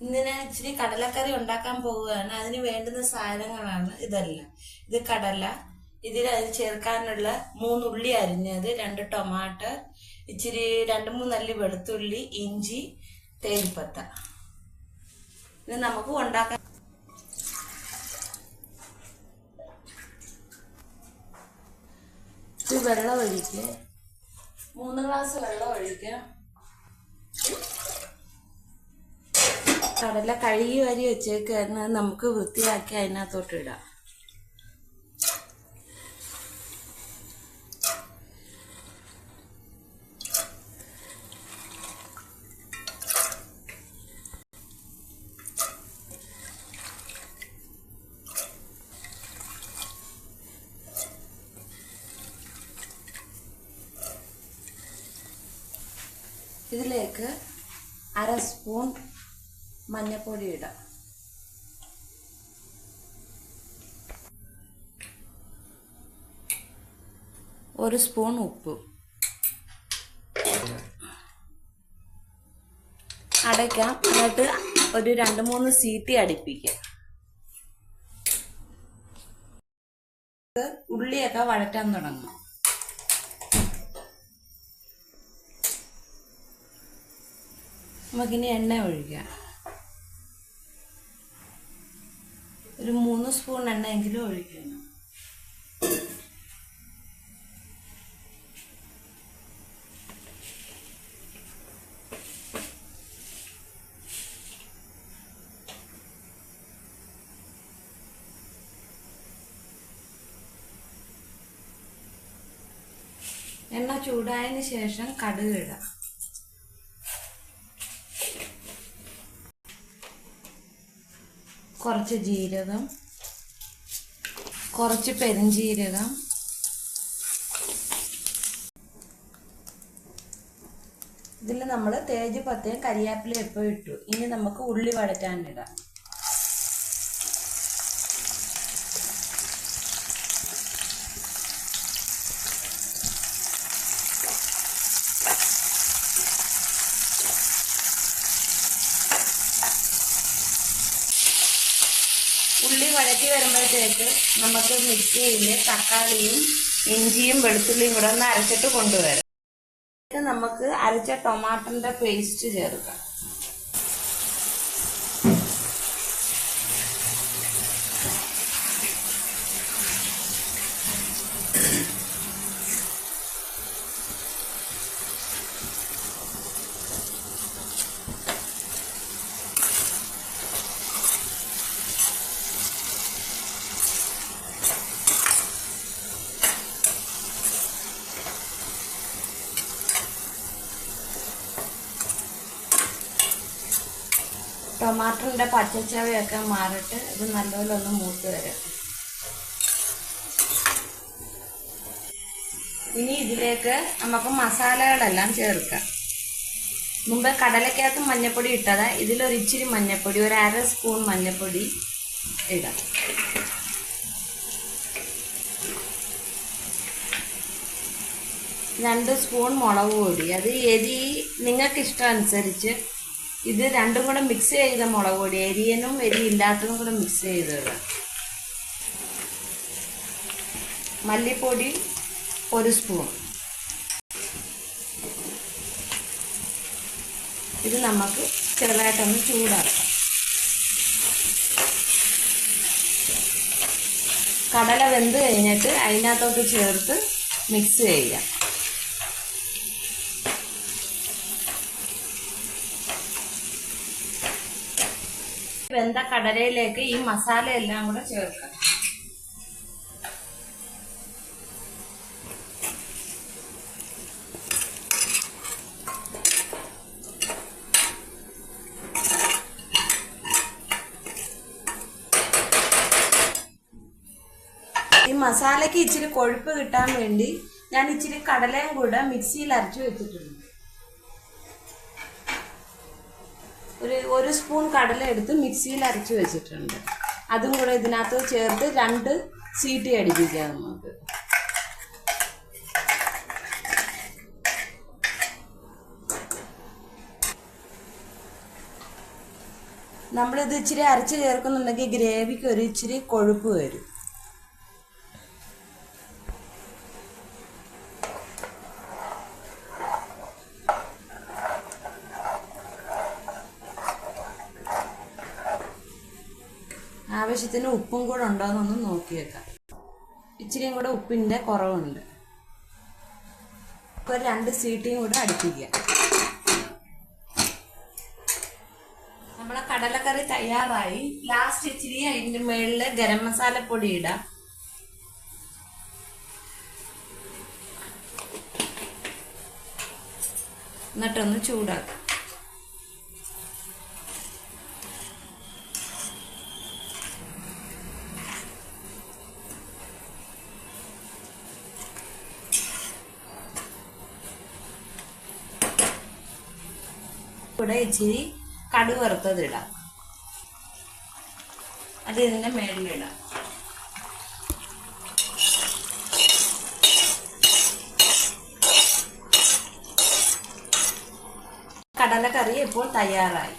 ഇന്ന് ഞാൻ ഇച്ചിരി കടലക്കറി ഉണ്ടാക്കാൻ പോവുകയാണ്. അതിന് വേണ്ടുന്ന സാധനങ്ങളാണ് ഇതെല്ലാം. ഇത് കടല, അതിൽ ചേർക്കാനുള്ള 3 ഉള്ളി അരിഞ്ഞത്, 2 ടൊമാറ്റോ, ഇച്ചിരി 2-3 അല്ലി വെളുത്തുള്ളി, ഇഞ്ചി, തേയിലപ്പത്ത. ഇത് നമുക്ക് ഉണ്ടാക്കാൻ. ഇത് വെള്ളം ഒഴിക്കുക, 3 ഗ്ലാസ് വെള്ളം ഒഴിക്കുക. കടല കഴുകി വാരി വെച്ചേക്കുന്നത് നമുക്ക് വൃത്തിയാക്കി അതിനകത്തോട്ട് ഇടാം. ഇതിലേക്ക് 1/2 സ്പൂൺ മഞ്ഞൾപ്പൊടി ഇടാം. ഒരു സ്പൂൺ ഉപ്പ്. അടയ്ക്കാം. എന്നിട്ട് ഒരു 2-3 സീറ്റി അടിപ്പിക്കാം. ഉള്ളിയൊക്കെ വഴറ്റാൻ തുടങ്ങും. നമുക്കിനി എണ്ണ ഒഴിക്കാം. ഒരു 3 സ്പൂൺ എണ്ണയെങ്കിലും ഒഴിക്കണം. എണ്ണ ചൂടായതിന് ശേഷം കടുക് ഇടാം. കുറച്ച് ജീരകം, കുറച്ച് പെരുംജീരകം, ഇതിൽ നമ്മൾ തേജുപത്തയും കരിയാപ്പിലയും എപ്പോൾ ഇട്ടു. ഇനി നമുക്ക് ഉള്ളി വഴറ്റാനിടാം. ഉള്ളി വഴറ്റി വരുമ്പോഴത്തേക്ക് നമുക്ക് മിക്സിയിൽ തക്കാളിയും ഇഞ്ചിയും വെളുത്തുള്ളിയും കൂടെ ഒന്ന് അരച്ചിട്ട് കൊണ്ടുവരാം. നമുക്ക് അരച്ച ടൊമാറ്റോന്റെ പേസ്റ്റ് ചേർക്കാം. ടൊമാറ്റോന്റെ പച്ചച്ചവയൊക്കെ മാറിയിട്ട് ഇത് നല്ലപോലെ ഒന്ന് മൂത്ത് വരും. ഇനി ഇതിലേക്ക് നമുക്ക് മസാലകളെല്ലാം ചേർക്കാം. മുമ്പ് കടലക്കകത്ത് മഞ്ഞൾപ്പൊടി ഇട്ടതാ. ഇതിലൊരു ഇച്ചിരി മഞ്ഞൾപ്പൊടി, ഒരു 1/2 സ്പൂൺ മഞ്ഞൾപ്പൊടി ഇടാം. രണ്ട് സ്പൂൺ മുളക് പൊടി. അത് എരി നിങ്ങൾക്ക് ഇഷ്ടം അനുസരിച്ച്. ഇത് രണ്ടും കൂടെ മിക്സ് ചെയ്ത മുളക് പൊടി, എരിയനും എരിയില്ലാത്തതും കൂടെ മിക്സ് ചെയ്തിടാം. മല്ലിപ്പൊടി 1 സ്പൂൺ. ഇത് നമുക്ക് ചെറുതായിട്ടൊന്ന് ചൂടാക്കാം. കടല വെന്ത് കഴിഞ്ഞിട്ട് അതിനകത്തോട്ട് ചേർത്ത് മിക്സ് ചെയ്യാം. വെന്ത കടലയിലേക്ക് ഈ മസാല എല്ലാം കൂടെ ചേർക്കാം. ഈ മസാലയ്ക്ക് ഇച്ചിരി കൊഴുപ്പ് കിട്ടാൻ വേണ്ടി ഞാൻ ഇച്ചിരി കടലയും കൂടെ മിക്സിയിൽ അരച്ചു വെച്ചിട്ടുണ്ട്. ഒരു സ്പൂൺ കടല എടുത്ത് മിക്സിയിൽ അരച്ചു വെച്ചിട്ടുണ്ട്. അതും കൂടെ ഇതിനകത്ത് ചേർത്ത് 2 സീറ്റി അടിപ്പിക്കാം നമുക്ക്. നമ്മളിത് ഇച്ചിരി അരച്ച് ചേർക്കുന്നുണ്ടെങ്കിൽ ഗ്രേവിക്ക് ഒരു ഇച്ചിരി കൊഴുപ്പ് വരും. ആവശ്യത്തിന് ഉപ്പും കൂടെ ഉണ്ടോയെന്നൊന്ന് നോക്കി വെക്കാം. ഇച്ചിരിയും കൂടെ ഉപ്പിൻ്റെ കുറവുണ്ട്. ഒരു 2 സീറ്റിയും കൂടെ അടുപ്പിക്കുക. നമ്മളെ കടലക്കറി തയ്യാറായി. ലാസ്റ്റ് ഇച്ചിരി അതിൻ്റെ മുകളിൽ ഗരം മസാലപ്പൊടി ഇടാം. എന്നിട്ടൊന്ന് ചൂടാക്കാം. ഇവിടെ ഇച്ചിരി കടുക് വറുത്തതിടാം. അത് ഇതിൻ്റെ മേളിലിടാം. കടലക്കറി ഇപ്പോൾ തയ്യാറായി.